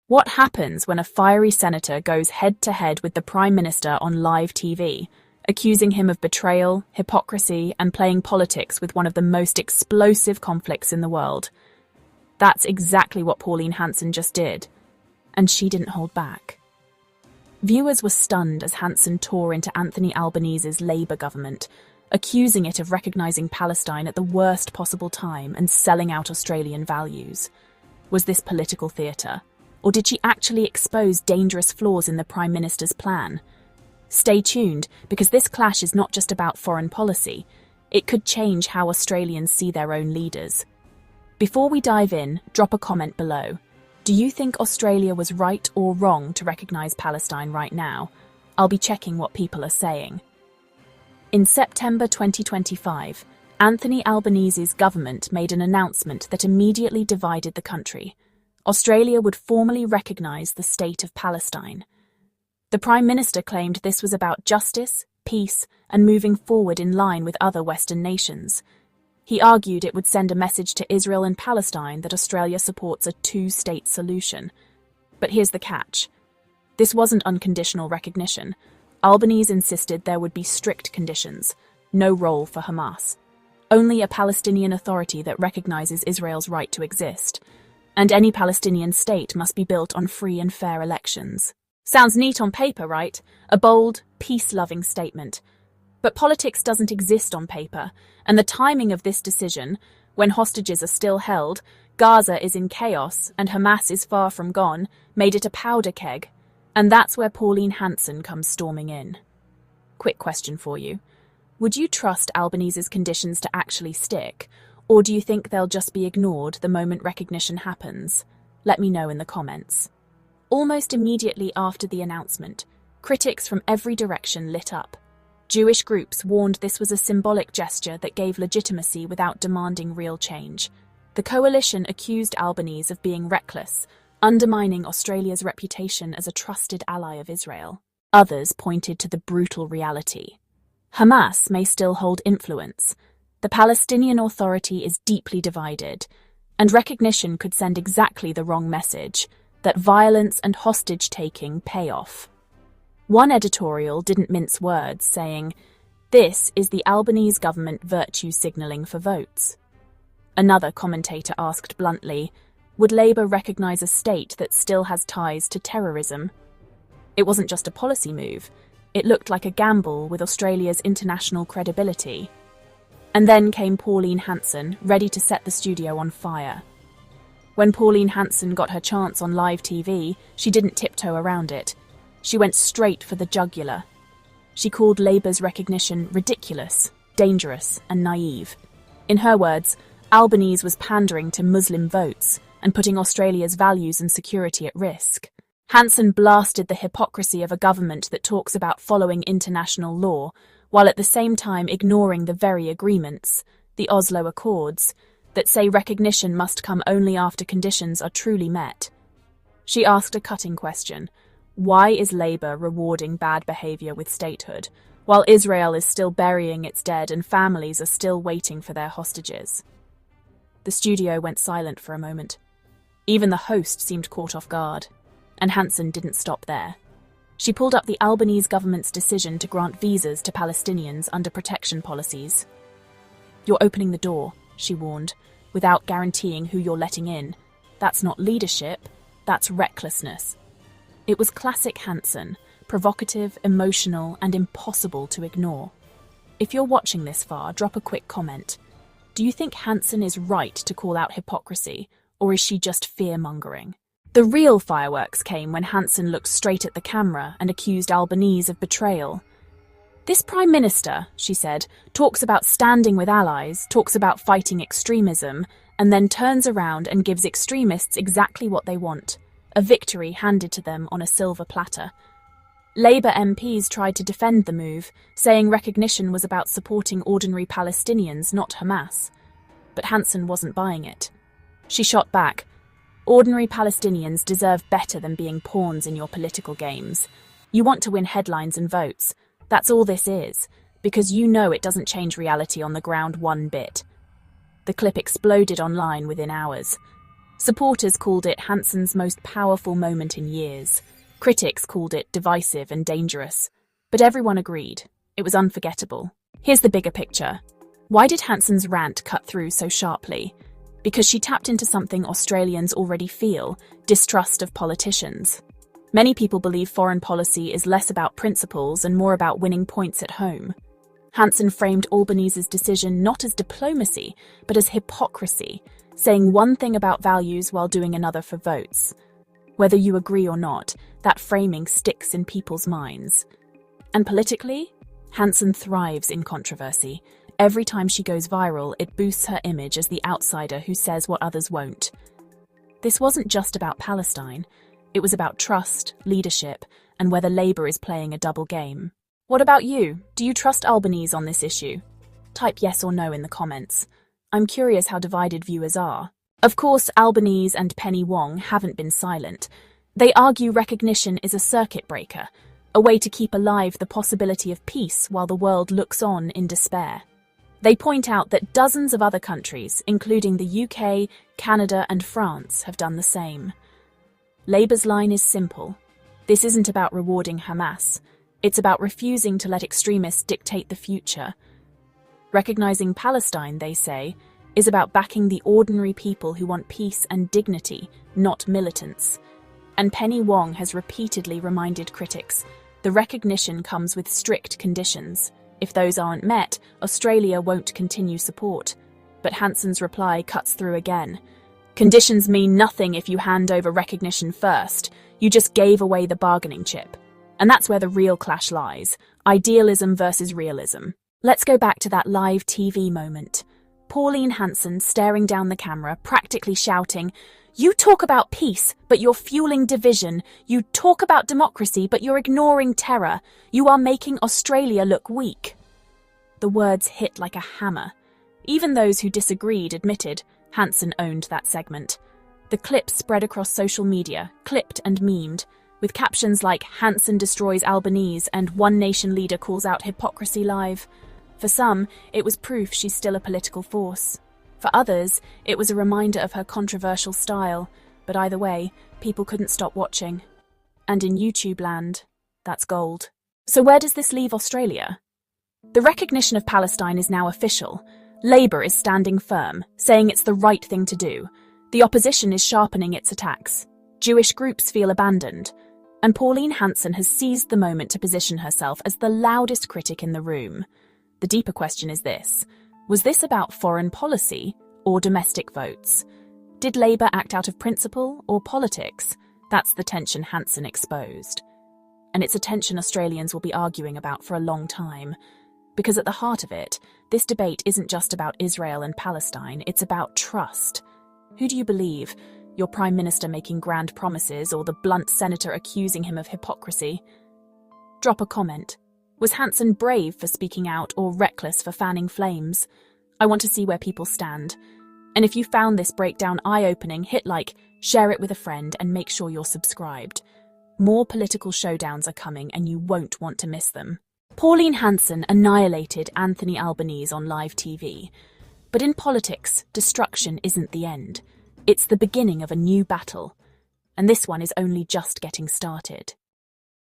What happens when a fiery senator goes head-to-head with the Prime Minister on live TV, accusing him of betrayal, hypocrisy, and playing politics with one of the most explosive conflicts in the world? That's exactly what Pauline Hanson just did, and she didn't hold back. Viewers were stunned as Hanson tore into Anthony Albanese's Labor government, accusing it of recognising Palestine at the worst possible time and selling out Australian values. Was this political theatre? Or did she actually expose dangerous flaws in the Prime Minister's plan? Stay tuned, because this clash is not just about foreign policy. It could change how Australians see their own leaders. Before we dive in, drop a comment below. Do you think Australia was right or wrong to recognise Palestine right now? I'll be checking what people are saying. In September 2025, Anthony Albanese's government made an announcement that immediately divided the country. Australia would formally recognise the state of Palestine. The Prime Minister claimed this was about justice, peace, and moving forward in line with other Western nations. He argued it would send a message to Israel and Palestine that Australia supports a two-state solution. But here's the catch. This wasn't unconditional recognition. Albanese insisted there would be strict conditions, no role for Hamas. Only a Palestinian authority that recognises Israel's right to exist. And any Palestinian state must be built on free and fair elections. Sounds neat on paper, right? A bold, peace-loving statement. But politics doesn't exist on paper, and the timing of this decision, when hostages are still held, Gaza is in chaos, and Hamas is far from gone, made it a powder keg. And that's where Pauline Hanson comes storming in. Quick question for you. Would you trust Albanese's conditions to actually stick? Or do you think they'll just be ignored the moment recognition happens? Let me know in the comments. Almost immediately after the announcement, critics from every direction lit up. Jewish groups warned this was a symbolic gesture that gave legitimacy without demanding real change. The coalition accused Albanese of being reckless, undermining Australia's reputation as a trusted ally of Israel. Others pointed to the brutal reality. Hamas may still hold influence. The Palestinian Authority is deeply divided, and recognition could send exactly the wrong message, that violence and hostage-taking pay off. One editorial didn't mince words, saying, "This is the Albanese government virtue signalling for votes." Another commentator asked bluntly, would Labor recognise a state that still has ties to terrorism? It wasn't just a policy move. It looked like a gamble with Australia's international credibility. And then came Pauline Hanson, ready to set the studio on fire. When Pauline Hanson got her chance on live TV, she didn't tiptoe around it. She went straight for the jugular. She called Labour's recognition ridiculous, dangerous, and naive. In her words, Albanese was pandering to Muslim votes and putting Australia's values and security at risk. Hanson blasted the hypocrisy of a government that talks about following international law, while at the same time ignoring the very agreements, the Oslo Accords, that say recognition must come only after conditions are truly met. She asked a cutting question. Why is Labor rewarding bad behaviour with statehood, while Israel is still burying its dead and families are still waiting for their hostages? The studio went silent for a moment. Even the host seemed caught off guard. And Hanson didn't stop there. She pulled up the Albanese government's decision to grant visas to Palestinians under protection policies. "You're opening the door," she warned, "without guaranteeing who you're letting in. That's not leadership, that's recklessness." It was classic Hanson, provocative, emotional, and impossible to ignore. If you're watching this far, drop a quick comment. Do you think Hanson is right to call out hypocrisy, or is she just fear-mongering? The real fireworks came when Hanson looked straight at the camera and accused Albanese of betrayal. "This Prime Minister," she said, "talks about standing with allies, talks about fighting extremism, and then turns around and gives extremists exactly what they want, a victory handed to them on a silver platter." Labor MPs tried to defend the move, saying recognition was about supporting ordinary Palestinians, not Hamas. But Hanson wasn't buying it. She shot back. "Ordinary Palestinians deserve better than being pawns in your political games. You want to win headlines and votes. That's all this is, because you know it doesn't change reality on the ground one bit." The clip exploded online within hours. Supporters called it Hanson's most powerful moment in years. Critics called it divisive and dangerous. But everyone agreed. It was unforgettable. Here's the bigger picture. Why did Hanson's rant cut through so sharply? Because she tapped into something Australians already feel: distrust of politicians. Many people believe foreign policy is less about principles and more about winning points at home. Hanson framed Albanese's decision not as diplomacy, but as hypocrisy, saying one thing about values while doing another for votes. Whether you agree or not, that framing sticks in people's minds. And politically, Hanson thrives in controversy. Every time she goes viral, it boosts her image as the outsider who says what others won't. This wasn't just about Palestine. It was about trust, leadership, and whether Labor is playing a double game. What about you? Do you trust Albanese on this issue? Type yes or no in the comments. I'm curious how divided viewers are. Of course, Albanese and Penny Wong haven't been silent. They argue recognition is a circuit breaker, a way to keep alive the possibility of peace while the world looks on in despair. They point out that dozens of other countries, including the UK, Canada, and France, have done the same. Labor's line is simple. This isn't about rewarding Hamas. It's about refusing to let extremists dictate the future. Recognizing Palestine, they say, is about backing the ordinary people who want peace and dignity, not militants. And Penny Wong has repeatedly reminded critics, the recognition comes with strict conditions. If those aren't met, Australia won't continue support. But Hanson's reply cuts through again. Conditions mean nothing if you hand over recognition first. You just gave away the bargaining chip. And that's where the real clash lies. Idealism versus realism. Let's go back to that live TV moment. Pauline Hanson staring down the camera, practically shouting, "You talk about peace, but you're fueling division. You talk about democracy, but you're ignoring terror. You are making Australia look weak." The words hit like a hammer. Even those who disagreed admitted Hanson owned that segment. The clip spread across social media, clipped and memed, with captions like "Hanson destroys Albanese" and "One Nation leader calls out hypocrisy live." For some, it was proof she's still a political force. For others, it was a reminder of her controversial style, but either way, people couldn't stop watching. And in YouTube land, that's gold. So where does this leave Australia? The recognition of Palestine is now official. Labor is standing firm, saying it's the right thing to do. The opposition is sharpening its attacks. Jewish groups feel abandoned. And Pauline Hanson has seized the moment to position herself as the loudest critic in the room. The deeper question is this: was this about foreign policy or domestic votes? Did Labor act out of principle or politics? That's the tension Hanson exposed. And it's a tension Australians will be arguing about for a long time. Because at the heart of it, this debate isn't just about Israel and Palestine, it's about trust. Who do you believe? Your Prime Minister making grand promises or the blunt senator accusing him of hypocrisy? Drop a comment. Was Hanson brave for speaking out or reckless for fanning flames? I want to see where people stand. And if you found this breakdown eye-opening, hit like, share it with a friend, and make sure you're subscribed. More political showdowns are coming and you won't want to miss them. Pauline Hanson annihilated Anthony Albanese on live TV. But in politics, destruction isn't the end. It's the beginning of a new battle. And this one is only just getting started.